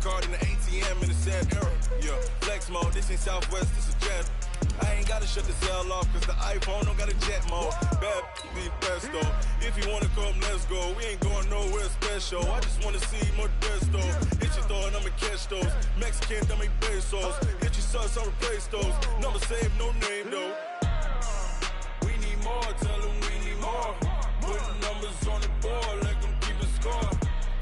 Card in the ATM in the sad era. Yeah, flex mode, this ain't Southwest, this is Jet. I ain't gotta shut the cell off, cause the iPhone don't got a jet mode. Bad be pesto. If you wanna come, let's go. We ain't going nowhere special. I just wanna see more desto. Hit your thought, I'ma catch those. Mexican, that make pesos. Hit your sus, I'll replace those. Number save, no name though. We need more, tell them we need more. Putting numbers on the board, like them keep a score.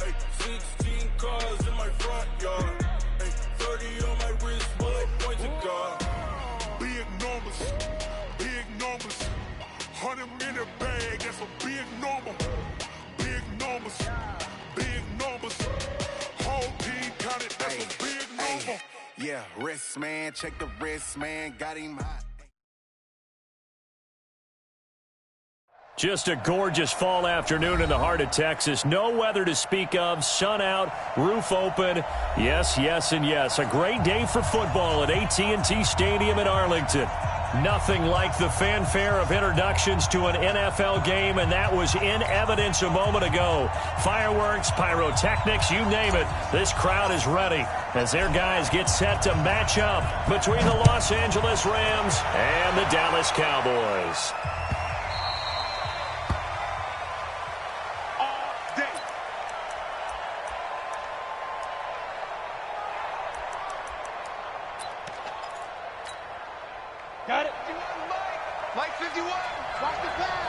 Hey, 16 cars in my front yard. Hey, 30 on my wrist, while I point to God. Big numbers, 100 minute bag, that's a big number. Big numbers, whole team counted, that's a big number. Yeah, wrist man, check the wrist man, got him hot. Just a gorgeous fall afternoon in the heart of Texas. No weather to speak of. Sun out, roof open. Yes, yes, and yes. A great day for football at AT&T Stadium in Arlington. Nothing like the fanfare of introductions to an NFL game, and that was in evidence a moment ago. Fireworks, pyrotechnics, you name it. This crowd is ready as their guys get set to match up between the Los Angeles Rams and the Dallas Cowboys. Got it. Mike 51. Watch the pass.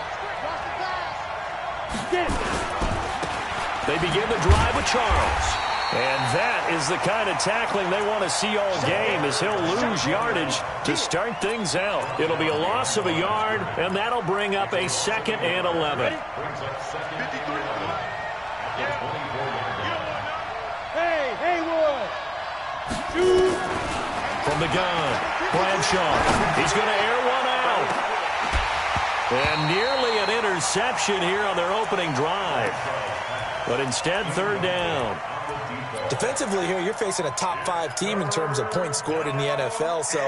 They begin the drive with Charles. And that is the kind of tackling they want to see all game, as he'll lose yardage to start things out. It'll be a loss of a yard, and that'll bring up a 2nd and 11. Hey, Haywood. Shoot. From the gun, Bradshaw. He's going to air one out. And nearly an interception here on their opening drive. But instead, 3rd down. Defensively here, you're facing a top-5 team in terms of points scored in the NFL. So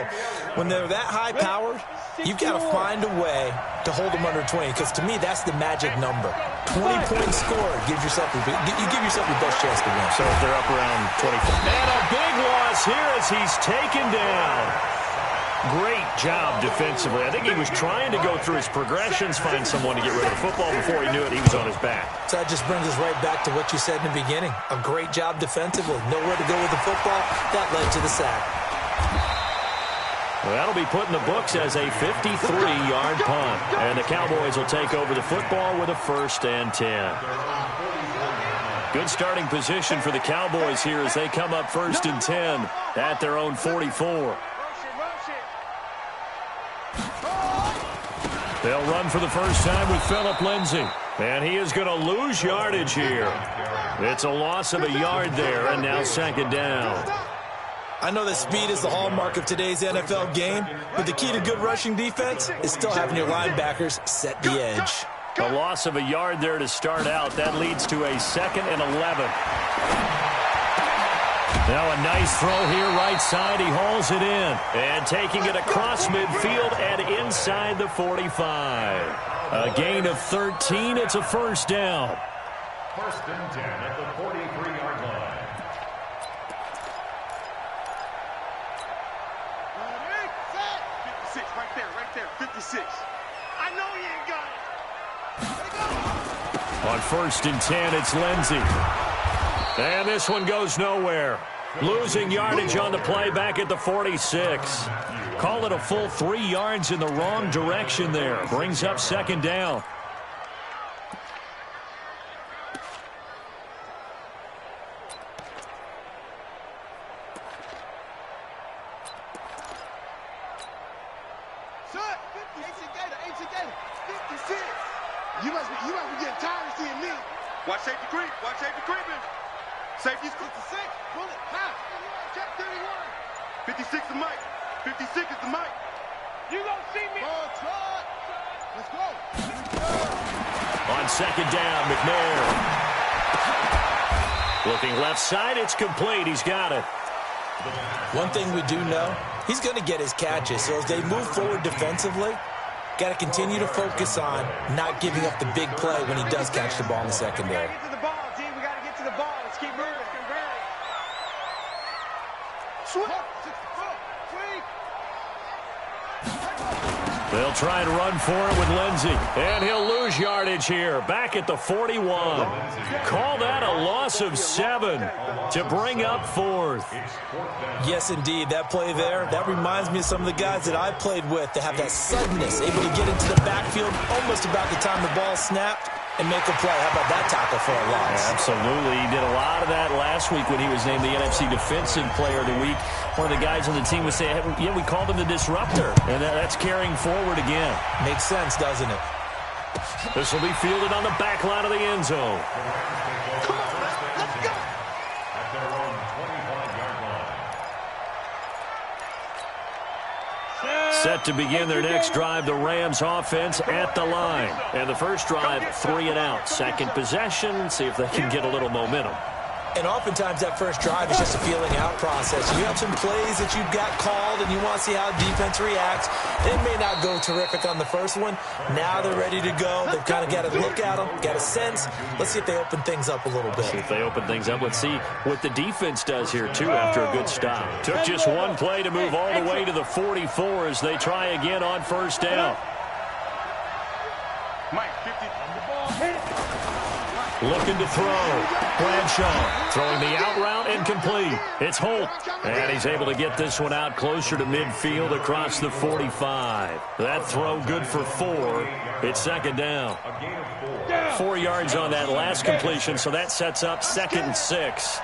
when they're that high-powered, you've got to find a way to hold them under 20. Because to me, that's the magic number. 20 points scored gives yourself you give yourself your best chance to win. So if they're up around 24. And a big loss here as he's taken down. Great job defensively. I think he was trying to go through his progressions, find someone to get rid of the football. Before he knew it, he was on his back. So that just brings us right back to what you said in the beginning. A great job defensively. Nowhere to go with the football. That led to the sack. Well, that'll be put in the books as a 53-yard punt. And the Cowboys will take over the football with a 1st and 10. Good starting position for the Cowboys here as they come up 1st and 10 at their own 44. They'll run for the first time with Phillip Lindsay. And he is going to lose yardage here. It's a loss of a yard there, and now 2nd down. I know that speed is the hallmark of today's NFL game, but the key to good rushing defense is still having your linebackers set the edge. A loss of a yard there to start out. That leads to a 2nd and 11. Now a nice throw here right side. He hauls it in. And taking it across midfield and inside the 45. A gain of 13. It's a 1st down. 1st and 10 at the 43-yard line. Right there. 56. I know you ain't got it. On 1st and 10, it's Lindsay. And this one goes nowhere. Losing yardage on the play back at the 46. Call it a full 3 yards in the wrong direction there. Brings up 2nd down. You must be getting tired of seeing me. Watch safety creep. Watch safety creeping. Safety's 56. Pull it. How? Check 31. 56 is Mike. 56 is the Mike. You gonna see me? Let's go. On 2nd down, McNair. Looking left side. It's complete. He's got it. One thing we do know, he's going to get his catches. So as they move forward defensively, got to continue to focus on not giving up the big play when he does catch the ball in the secondary. We got to get to the ball, G. We got to get to the ball. Let's keep moving. They'll try and run for it with Lindsey. And he'll lose yardage here. Back at the 41. Call that a loss of 7 to bring up 4th. Yes, indeed. That play there, that reminds me of some of the guys that I played with that have that suddenness, able to get into the backfield almost about the time the ball snapped and make a play. How about that tackle for a loss? Absolutely. He did a lot of that last week when he was named the NFC Defensive Player of the Week. One of the guys on the team would say, yeah, we called him the disruptor. And that's carrying forward again. Makes sense, doesn't it? This will be fielded on the back line of the end zone. Set to begin their next drive, the Rams offense at the line. And the first drive, 3 and out. Second possession, see if they can get a little momentum. And oftentimes that first drive is just a feeling out process. You have some plays that you've got called and you want to see how defense reacts. It may not go terrific on the first one. Now they're ready to go. They've kind of got to look at them, got a sense. Let's see if they open things up a little bit. See if they open things up. Let's see what the defense does here, too, after a good stop. Took just one play to move all the way to the 44 as they try again on first down. Mike, 50 on the ball. Looking to throw. Bradshaw throwing the out route incomplete. It's Holt. And he's able to get this one out closer to midfield across the 45. That throw good for 4. It's second down. 4 yards on that last completion, so that sets up 2nd and 6.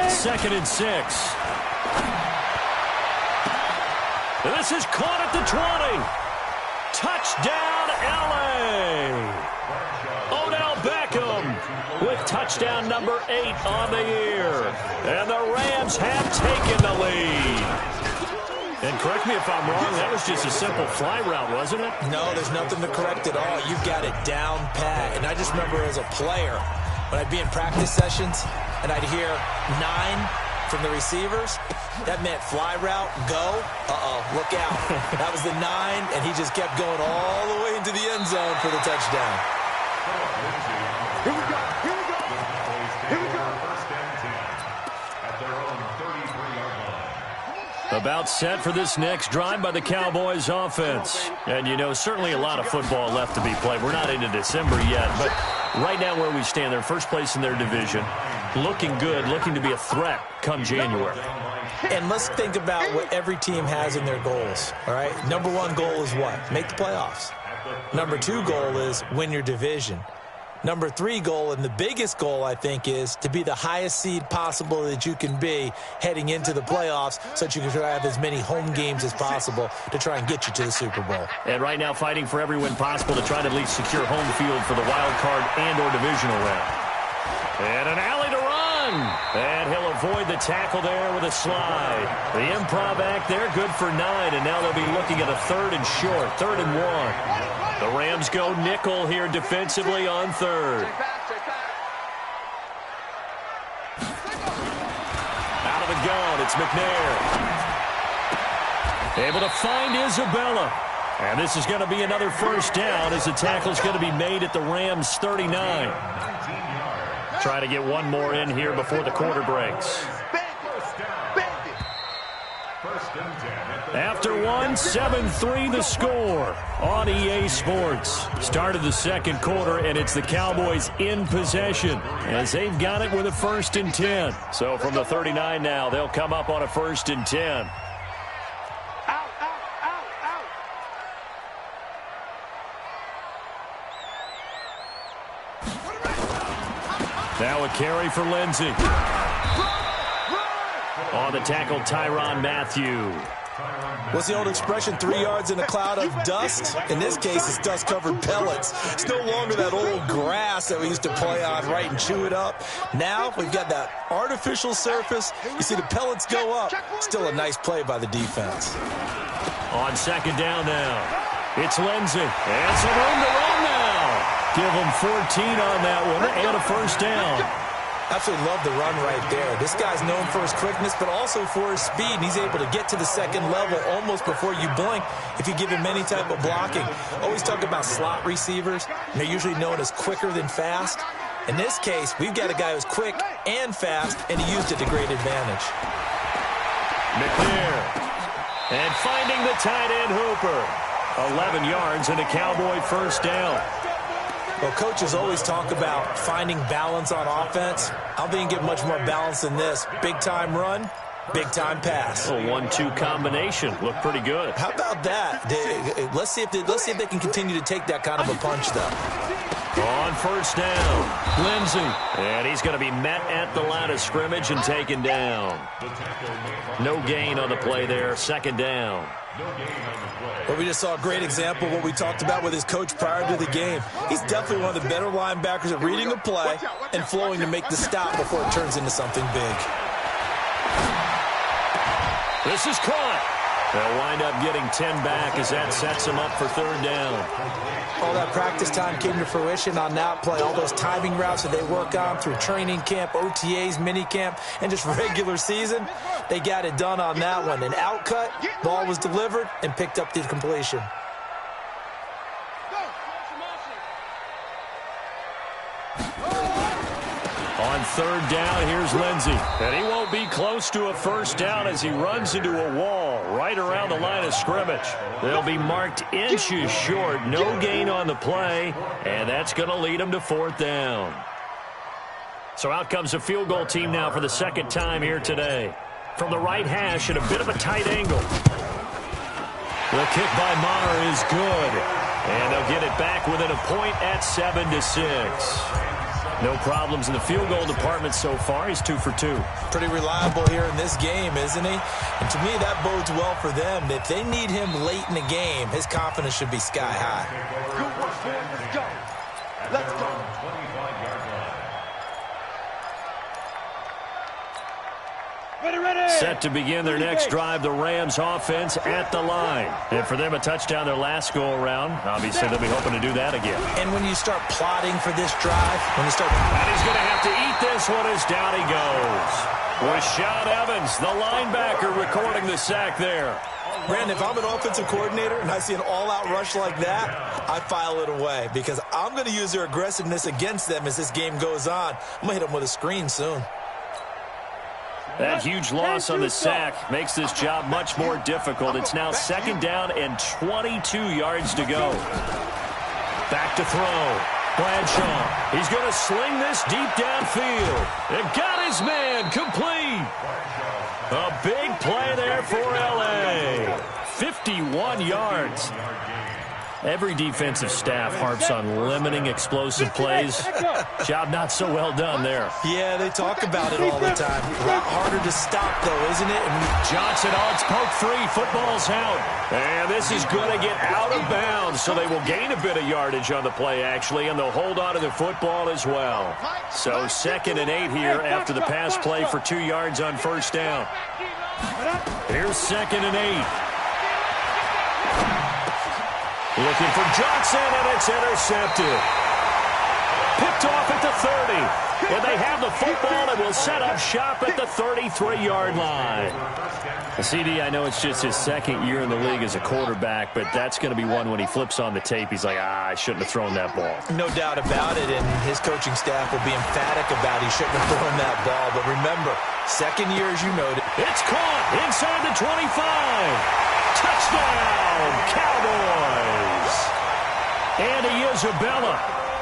Second and 6. This is caught at the 20. Touchdown, L.A. Odell Beckham with touchdown number 8 on the year. And the Rams have taken the lead. And correct me if I'm wrong, that was just a simple fly route, wasn't it? No, there's nothing to correct at all. You've got it down pat. And I just remember as a player, when I'd be in practice sessions and I'd hear 9 from the receivers, that meant fly route, go, look out. That was the 9, and he just kept going all the way into the end zone for the touchdown. Here we go, here we go, here we go. At their own 33-yard line. About set for this next drive by the Cowboys offense. And, you know, certainly a lot of football left to be played. We're not into December yet, but right now where we stand, they're first place in their division. Looking good, looking to be a threat come January. And let's think about what every team has in their goals, all right? Number 1 goal is what? Make the playoffs. Number 2 goal is win your division. Number 3 goal, and the biggest goal, I think, is to be the highest seed possible that you can be heading into the playoffs so that you can try to have as many home games as possible to try and get you to the Super Bowl. And right now fighting for every win possible to try to at least secure home field for the wild card and or divisional round. And an alley to run. And he'll avoid the tackle there with a slide. The improv act there, good for 9. And now they'll be looking at a 3rd and short, 3rd and 1. The Rams go nickel here defensively on 3rd. Out of the gun, it's McNair. Able to find Isabella. And this is going to be another first down as the tackle's going to be made at the Rams 39. Try to get one more in here before the quarter breaks. After 7-3 the score on EA Sports. Start of the second quarter, and it's the Cowboys in possession as they've got it with a 1st and 10. So from the 39 now, they'll come up on a 1st and 10. Now a carry for Lindsey. On the tackle, Tyrann Mathieu. What's the old expression, 3 yards in a cloud of dust? In this case, it's dust-covered pellets. It's no longer that old grass that we used to play on, right, and chew it up. Now we've got that artificial surface. You see the pellets go up. Still a nice play by the defense. On second down now, it's Lindsey. And some room to run now. Give them 14 on that one and a first down. Absolutely love the run right there. This guy's known for his quickness, but also for his speed. And he's able to get to the second level almost before you blink if you give him any type of blocking. Always talk about slot receivers, and they're usually known as quicker than fast. In this case, we've got a guy who's quick and fast, and he used it to great advantage. McNair. And finding the tight end Hooper. 11 yards and a Cowboy first down. Well, coaches always talk about finding balance on offense. I don't think you get much more balance than this. Big-time run, big-time pass. A 1-2 combination. Looked pretty good. How about that? Let's see if they can continue to take that kind of a punch, though. On first down, Lindsey. And he's going to be met at the line of scrimmage and taken down. No gain on the play there. Second down. Well, we just saw a great example of what we talked about with his coach prior to the game. He's definitely one of the better linebackers at reading the play and flowing to make the stop before it turns into something big. This is caught. They'll wind up getting 10 back as that sets him up for third down. All that practice time came to fruition on that play. All those timing routes that they work on through training camp, OTAs, mini camp, and just regular season, they got it done on that one. An outcut, ball was delivered, and picked up the completion. On third down, here's Lindsey. And he won't be close to a first down as he runs into a wall right around the line of scrimmage. They'll be marked inches short. No gain on the play, and that's going to lead them to fourth down. So out comes a field goal team now for the second time here today. From the right hash at a bit of a tight angle. The kick by Maher is good. And they'll get it back within a point at 7-6. No problems in the field goal department so far. He's 2 for 2. Pretty reliable here in this game, isn't he? And to me, that bodes well for them. If they need him late in the game, his confidence should be sky high. Good work, boys. Let's go. Let's go. Set to begin their next drive, the Rams offense at the line. And for them, a touchdown their last go-around. Obviously, they'll be hoping to do that again. And when you start plotting for this drive, when you start... And he's going to have to eat this one as down he goes. Rashaan Evans, the linebacker, recording the sack there. Brandon, if I'm an offensive coordinator and I see an all-out rush like that, I file it away because I'm going to use their aggressiveness against them as this game goes on. I'm going to hit them with a screen soon. That huge loss on the sack makes this job much more difficult. It's now second down and 22 yards to go. Back to throw. Bradshaw. He's going to sling this deep downfield. And got his man complete. A big play there for L.A. 51 yards. Every defensive staff harps on limiting explosive plays. Job not so well done there. Yeah, they talk about it all the time. A lot harder to stop, though, isn't it? Johnson, it's poke free. Football's out. And this is going to get out of bounds, so they will gain a bit of yardage on the play, actually, and they'll hold on to the football as well. So 2nd and 8 here after the pass play for 2 yards on first down. Here's 2nd and 8. Looking for Johnson, and it's intercepted. Picked off at the 30. And they have the football and will set up shop at the 33-yard line. CD, I know it's just his second year in the league as a quarterback, but that's going to be one when he flips on the tape. He's like, I shouldn't have thrown that ball. No doubt about it, and his coaching staff will be emphatic about he shouldn't have thrown that ball. But remember, second year, as you noted. It's caught inside the 25. Touchdown, Cowboys! Andy Isabella,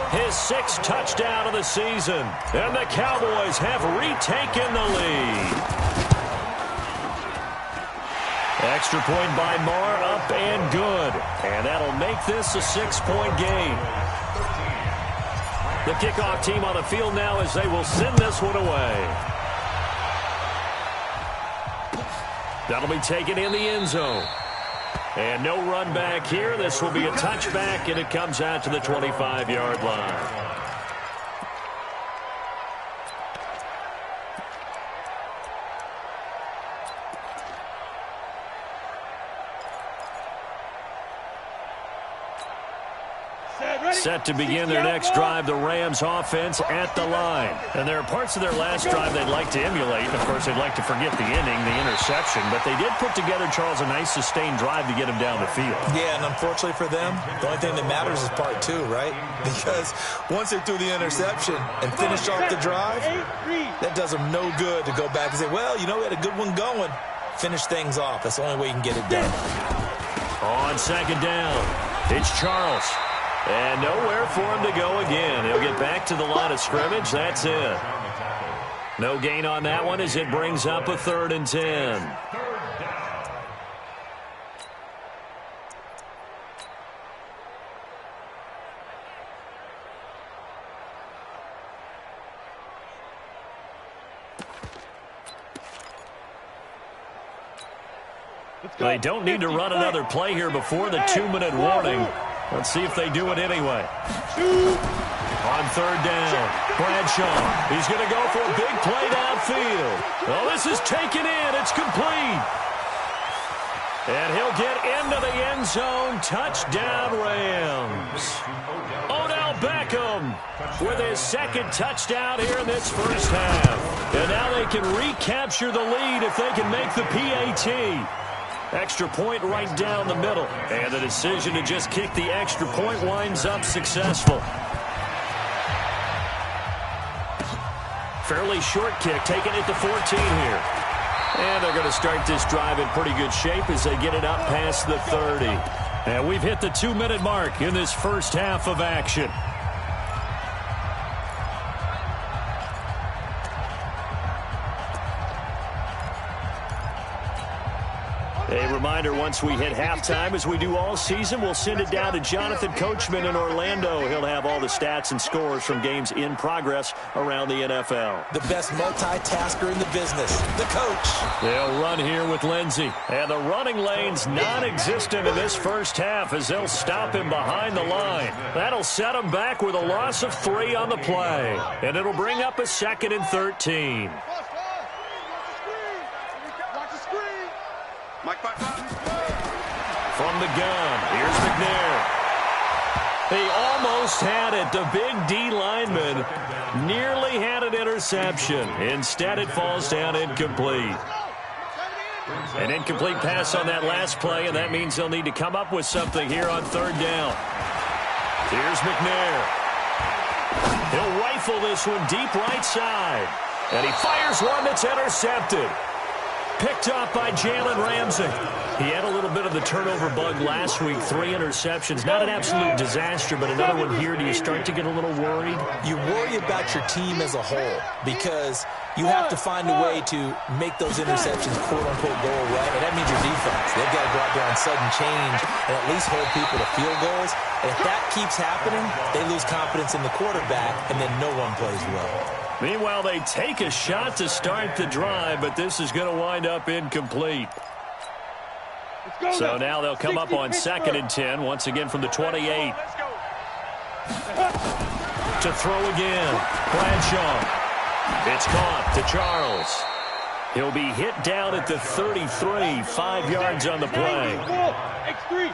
his 6th touchdown of the season. And the Cowboys have retaken the lead. Extra point by Maher, up and good. And that'll make this a 6-point game. The kickoff team on the field now as they will send this one away. That'll be taken in the end zone. And no run back here. This will be a touchback, and it comes out to the 25-yard line. Set to begin their next drive, the Rams offense at the line. And there are parts of their last drive they'd like to emulate. And, of course, they'd like to forget the inning, the interception. But they did put together, Charles, a nice sustained drive to get him down the field. Yeah, and unfortunately for them, the only thing that matters is part two, right? Because once they threw the interception and finished off the drive, that does them no good to go back and say, well, you know, we had a good one going. Finish things off. That's the only way you can get it done. On second down, it's Charles. And nowhere for him to go again. He'll get back to the line of scrimmage. That's it. No gain on that one as it brings up a 3rd and 10. They don't need to run another play here before the 2-minute warning. Let's see if they do it anyway. On 3rd down, Bradshaw. He's going to go for a big play downfield. Oh, this is taken in. It's complete. And he'll get into the end zone. Touchdown, Rams. Odell Beckham with his 2nd touchdown here in this first half. And now they can recapture the lead if they can make the PAT. Extra point right down the middle. And the decision to just kick the extra point winds up successful. Fairly short kick, taking it to 14 here. And they're going to start this drive in pretty good shape as they get it up past the 30. And we've hit the 2-minute mark in this first half of action. A reminder, once we hit halftime, as we do all season, we'll send it down to Jonathan Coachman in Orlando. He'll have all the stats and scores from games in progress around the NFL. The best multitasker in the business, the coach. They'll run here with Lindsey. And the running lane's non-existent in this first half as they'll stop him behind the line. That'll set him back with a loss of 3 on the play. And it'll bring up a 2nd and 13. From the gun, here's McNair. He almost had it. The big D lineman nearly had an interception. Instead, it falls down incomplete. An incomplete pass on that last play, and that means they'll need to come up with something here on 3rd down. Here's McNair. He'll rifle this one deep right side. And he fires one that's intercepted. Picked up by Jalen Ramsey. He had a little bit of the turnover bug last week. 3 interceptions. Not an absolute disaster, but another one here. Do you start to get a little worried? You worry about your team as a whole because you have to find a way to make those interceptions, quote-unquote, go away. And that means your defense. They've got to go out there on sudden change and at least hold people to field goals. And if that keeps happening, they lose confidence in the quarterback, and then no one plays well. Meanwhile, they take a shot to start the drive, but this is going to wind up incomplete. So now they'll come up on 2nd and 10, once again from the 28. To throw again, Bradshaw. It's caught to Charles. He'll be hit down at the 33, 5 yards on the play.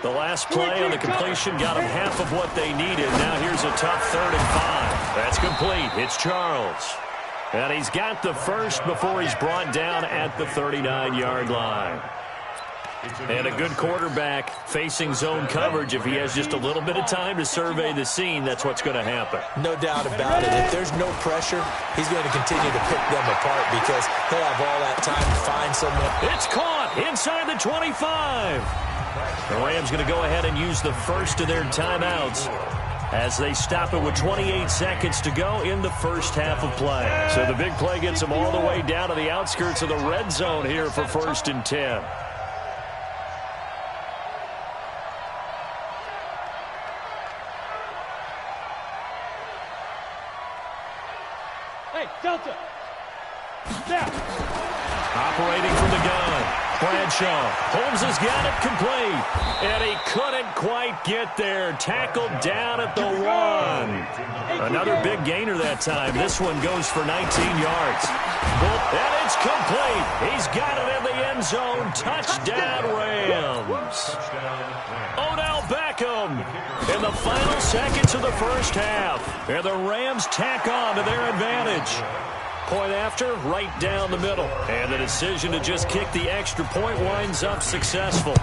The last play on the completion got them half of what they needed. Now here's a tough 3rd and 5. That's complete. It's Charles. And he's got the first before he's brought down at the 39-yard line. And a good quarterback facing zone coverage. If he has just a little bit of time to survey the scene, that's what's going to happen. No doubt about it. If there's no pressure, he's going to continue to pick them apart because he'll have all that time to find someone. It's caught inside the 25. The Rams going to go ahead and use the first of their timeouts as they stop it with 28 seconds to go in the first half of play. So the big play gets them all the way down to the outskirts of the red zone here for 1st and 10. Delta. Snap. Operating from the gun. Bradshaw. Holmes has got it complete. And he couldn't quite get there. Tackled down at the 1. Another big gainer that time. This one goes for 19 yards. And it's complete. He's got it in the end zone. Touchdown, Rams. Odell Beckham in the the final seconds of the first half. And the Rams tack on to their advantage. Point after, right down the middle. And the decision to just kick the extra point winds up successful.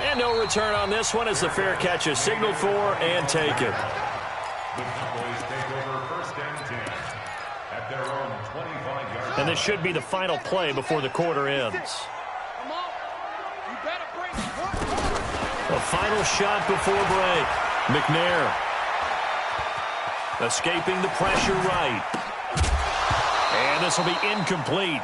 And no return on this one as the fair catch is signaled for and taken. The Cowboys take over first and 10 at their own 25-yard line. And this should be the final play before the quarter ends. The final shot before break. McNair escaping the pressure right. And this will be incomplete.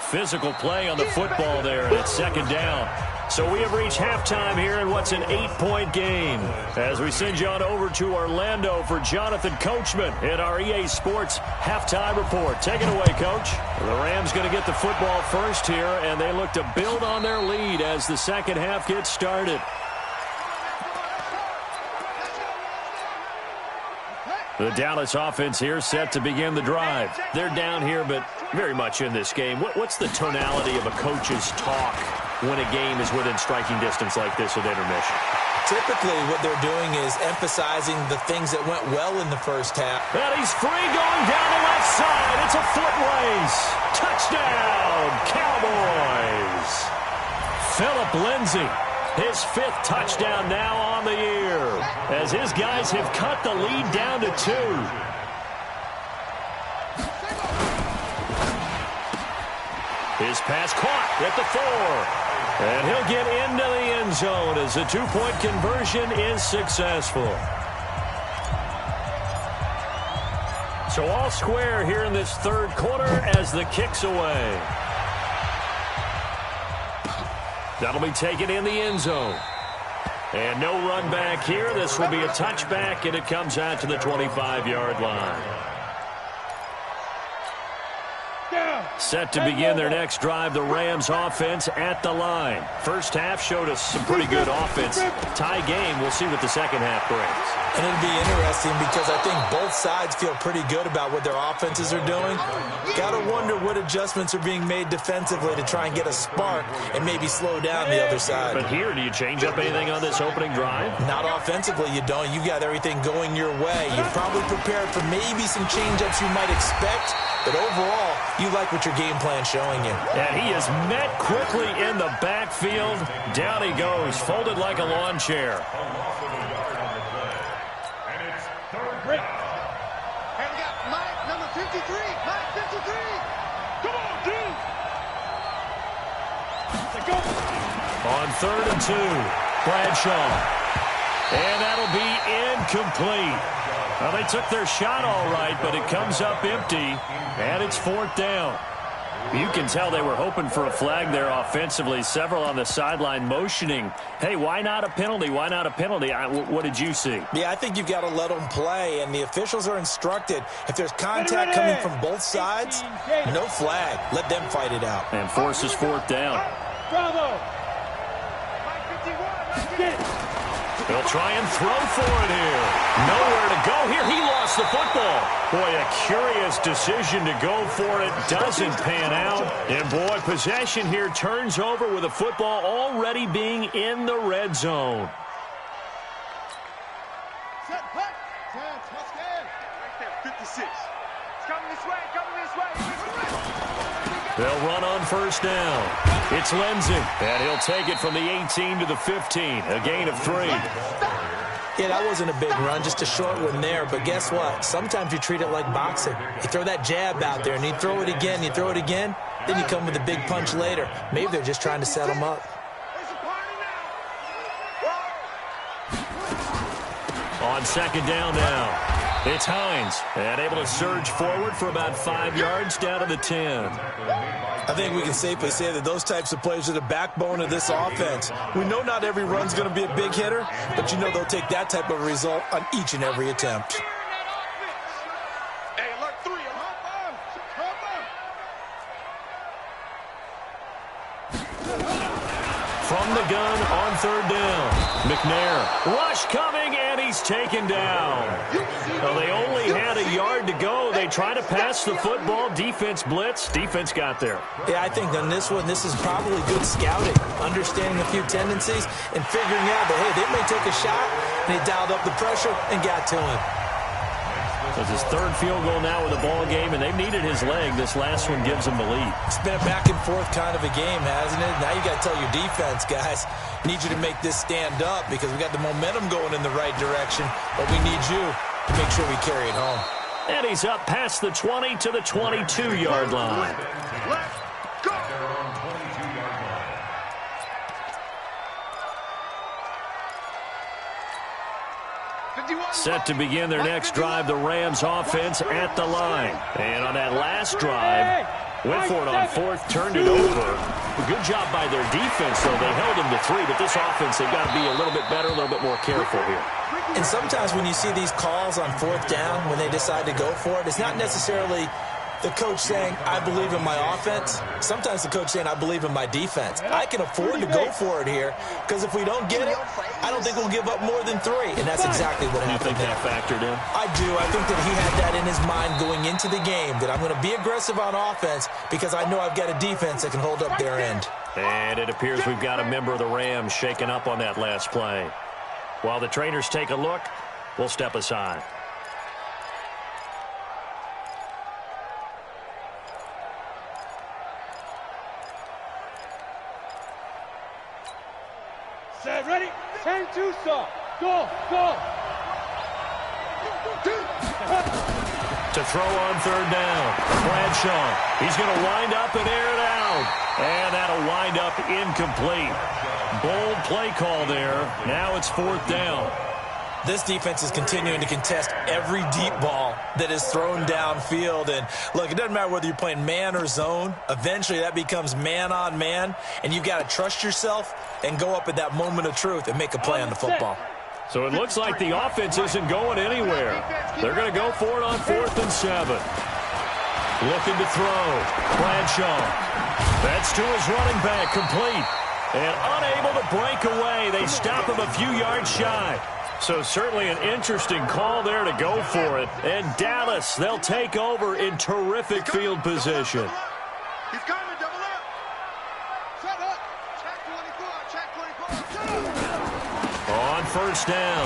Physical play on the football there, and it's second down. So we have reached halftime here in what's an 8-point game. As we send you on over to Orlando for Jonathan Coachman in our EA Sports halftime report. Take it away, Coach. The Rams going to get the football first here, and they look to build on their lead as the second half gets started. The Dallas offense here set to begin the drive. They're down here, but very much in this game. What's the tonality of a coach's talk when a game is within striking distance like this at intermission? Typically, what they're doing is emphasizing the things that went well in the first half. And he's free going down the left side. It's a foot race. Touchdown, Cowboys. Phillip Lindsay, his 5th touchdown now on the year, as his guys have cut the lead down to 2. His pass caught at the 4. And he'll get into the end zone as the 2-point conversion is successful. So all square here in this third quarter as the kick's away. That'll be taken in the end zone. And no run back here. This will be a touchback, and it comes out to the 25-yard line. Set to begin their next drive, the Rams offense at the line. First half showed us some pretty good offense. Tie game, we'll see what the second half brings. And it'll be interesting because I think both sides feel pretty good about what their offenses are doing. Got to wonder what adjustments are being made defensively to try and get a spark and maybe slow down the other side. But here, do you change up anything on this opening drive? Not offensively, you don't. You've got everything going your way. You're probably prepared for maybe some change-ups you might expect, but overall, you like what your game plan's showing you. And he is met quickly in the backfield. Down he goes, folded like a lawn chair. Hey, we got Mike, number 53. Mike, 53. Come on, dude. Let's go. On 3rd and 2, Bradshaw. And that'll be incomplete. Well, they took their shot all right, but it comes up empty, and it's 4th down. You can tell they were hoping for a flag there offensively. Several on the sideline motioning, hey, why not a penalty? Why not a penalty? What did you see? Yeah, I think you've got to let them play, and the officials are instructed. If there's contact coming from both sides, no flag. Let them fight it out. And forces 4th down. Bravo. They'll try and throw for it here. Nowhere to go here. He lost the football. Boy, a curious decision to go for it. Doesn't pan out. And, boy, possession here turns over with the football already being in the red zone. Set, hut. Let's go. Right there, 56. It's coming this way, They'll run on first down. It's Lindsay, and he'll take it from the 18 to the 15, a gain of 3. Yeah, that wasn't a big run, just a short one there. But guess what? Sometimes you treat it like boxing. You throw that jab out there, and you throw it again, then you come with a big punch later. Maybe they're just trying to set him up. On second down now. It's Hines, and able to surge forward for about 5 yards down to the 10. I think we can safely say that those types of plays are the backbone of this offense. We know not every run's going to be a big hitter, but you know they'll take that type of result on each and every attempt. Hey, alert 3, from the gun on third down. McNair, rush coming, and he's taken down. Well, they only had a yard to go. They try to pass the football. Defense blitz. Defense got there. Yeah, I think on this one, this is probably good scouting, understanding a few tendencies and figuring out that, hey, they may take a shot, and they dialed up the pressure and got to him. It's his third field goal now with the ball game, and they've needed his leg. This last one gives them the lead. It's been a back-and-forth kind of a game, hasn't it? Now you got to tell your defense, guys, need you to make this stand up because we got the momentum going in the right direction, but we need you to make sure we carry it home. And he's up past the 20 to the 22-yard line. Let's go! Set to begin their next drive, the Rams offense at the line. And on that last drive, went for it on fourth, turned it over. A good job by their defense, though. They held them to 3, but this offense, they've got to be a little bit better, a little bit more careful here. And sometimes when you see these calls on fourth down, when they decide to go for it, it's not necessarily the coach saying, I believe in my offense. Sometimes the coach saying, I believe in my defense. I can afford to go for it here because if we don't get it, I don't think we'll give up more than 3. And that's exactly what happened. You think that factored in? I do. I think that he had that in his mind going into the game, that I'm going to be aggressive on offense because I know I've got a defense that can hold up their end. And it appears we've got a member of the Rams shaken up on that last play. While the trainers take a look, we'll step aside. Set, ready? 10-2, sir. Go, go. To throw on third down. Bradshaw. He's going to wind up and air it out. And that'll wind up incomplete. Bold play call there. Now it's fourth down. This defense is continuing to contest every deep ball that is thrown downfield. And, look, it doesn't matter whether you're playing man or zone. Eventually that becomes man on man, and you've got to trust yourself and go up at that moment of truth and make a play on the football. So it looks like the offense isn't going anywhere. They're going to go for it on 4th and 7. Looking to throw. Bradshaw. That's to his running back, complete. And unable to break away. They stop him a few yards shy. So certainly an interesting call there to go for it. And Dallas, they'll take over in terrific field position. He's coming, double up. Shut up. Check 24, check 24. On first down,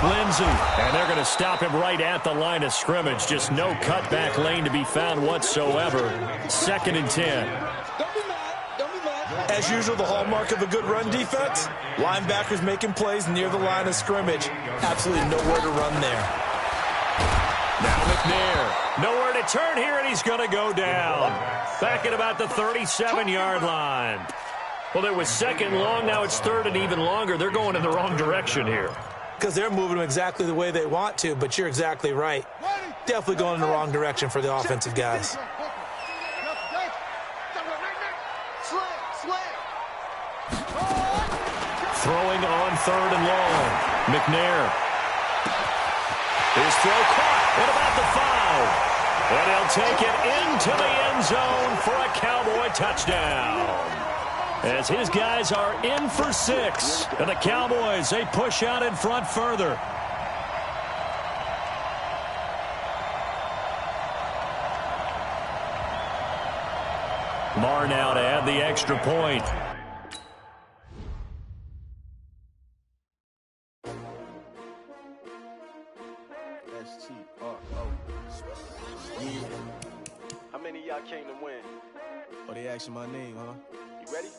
Lindsey. And they're going to stop him right at the line of scrimmage. Just no cutback lane to be found whatsoever. 2nd and 10. As usual, the hallmark of a good run defense, linebackers making plays near the line of scrimmage. Absolutely nowhere to run there. Now McNair, nowhere to turn here, and he's going to go down. Back at about the 37-yard line. Well, there was 2nd long, now it's 3rd and even longer. They're going in the wrong direction here. Because they're moving them exactly the way they want to, but you're exactly right. Definitely going in the wrong direction for the offensive guys. Throwing on 3rd and long. McNair. His throw caught at about the 5. And he'll take it into the end zone for a Cowboy touchdown. As his guys are in for 6. And the Cowboys, they push out in front further. Marr now to add the extra point. Came to win. Oh, they asking my name, huh? You ready?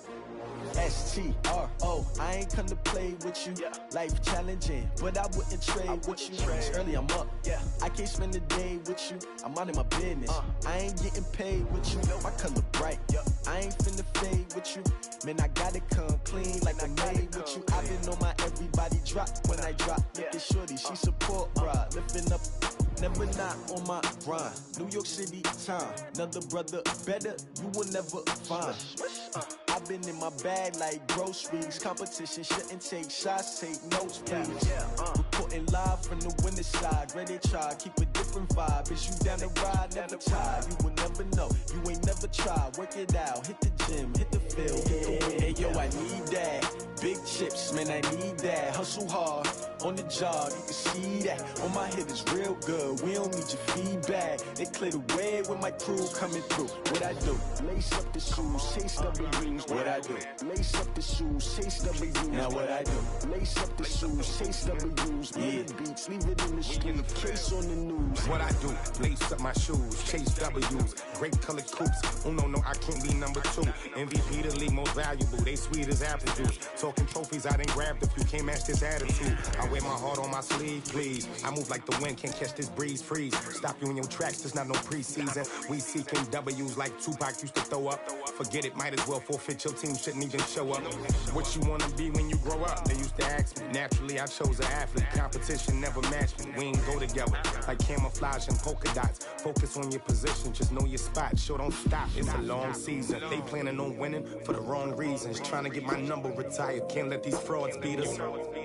S-T-R-O. I ain't come to play with you. Yeah. Life challenging, but I wouldn't trade with you. It's early, I'm up. Yeah. I can't spend the day with you. I'm out of my business. I ain't getting paid with you. My color bright. I ain't finna fade with you. Man, I gotta come clean like I made with you. I've been on my everybody drop when I drop. Look at shorty, she support ride. Lifting up. Never not on my grind. New York City time. Another brother better, you will never find. I've been in my bag like groceries. Competition shouldn't take shots, take notes, please. Reporting live from the winning side. Ready to try, keep a different vibe. Is you down the ride, never tired. You will never know, you ain't never tried. Work it out, hit the gym, hit the field, hit the win. Hey yo, I need that. chips, man, I need that. Hustle hard, on the job, you can see that. On my head is real good, we don't need your feedback. They clear the way with my crew coming through. What I do? Lace up the shoes, chase W's. What I do? Lace up the shoes, chase W's. Now what I do? Lace up the shoes, chase W's. Yeah, beats, leave it in the street, case on the news. What I do? Lace up my shoes, chase W's. Great colored coops. Oh no, I can't be number 2. MVP the league most valuable. They sweet as apple juice. Talking trophies, I done grabbed a few. Can't match this attitude. I wear my heart on my sleeve, please. I move like the wind, can't catch this breeze. Freeze. Stop you in your tracks. There's not no preseason. We seeking W's like Tupac used to throw up. Forget it, might as well forfeit. Your team shouldn't even show up. What you wanna be when you grow up? They used to ask me. Naturally, I chose an athlete. Competition never matched me. We ain't go together like camouflage and polka dots. Focus on your position, just know your spot. Sure, don't stop. It's a long season. They planning on winning for the wrong reasons. Trying to get my number retired. Can't let these frauds beat us.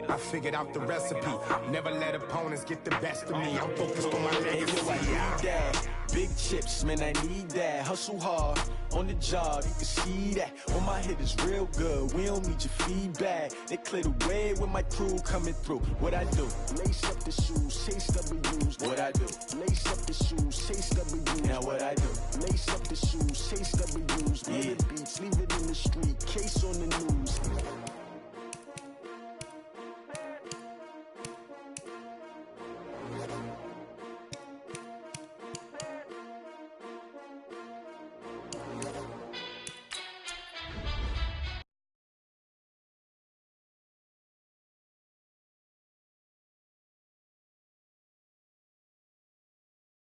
I figured out the recipe. Never let opponents get the best of me. I'm focused on my legacy. Big chips, man, I need that. Hustle hard, on the job, you can see that. On my head is real good, we don't need your feedback. They clear the way with my crew coming through. What I do? Lace up the shoes, chase W's. What I do? Lace up the shoes, chase W's. Now what I do? Lace up the shoes, chase W's. Yeah, beats, leave it in the street, case on the news.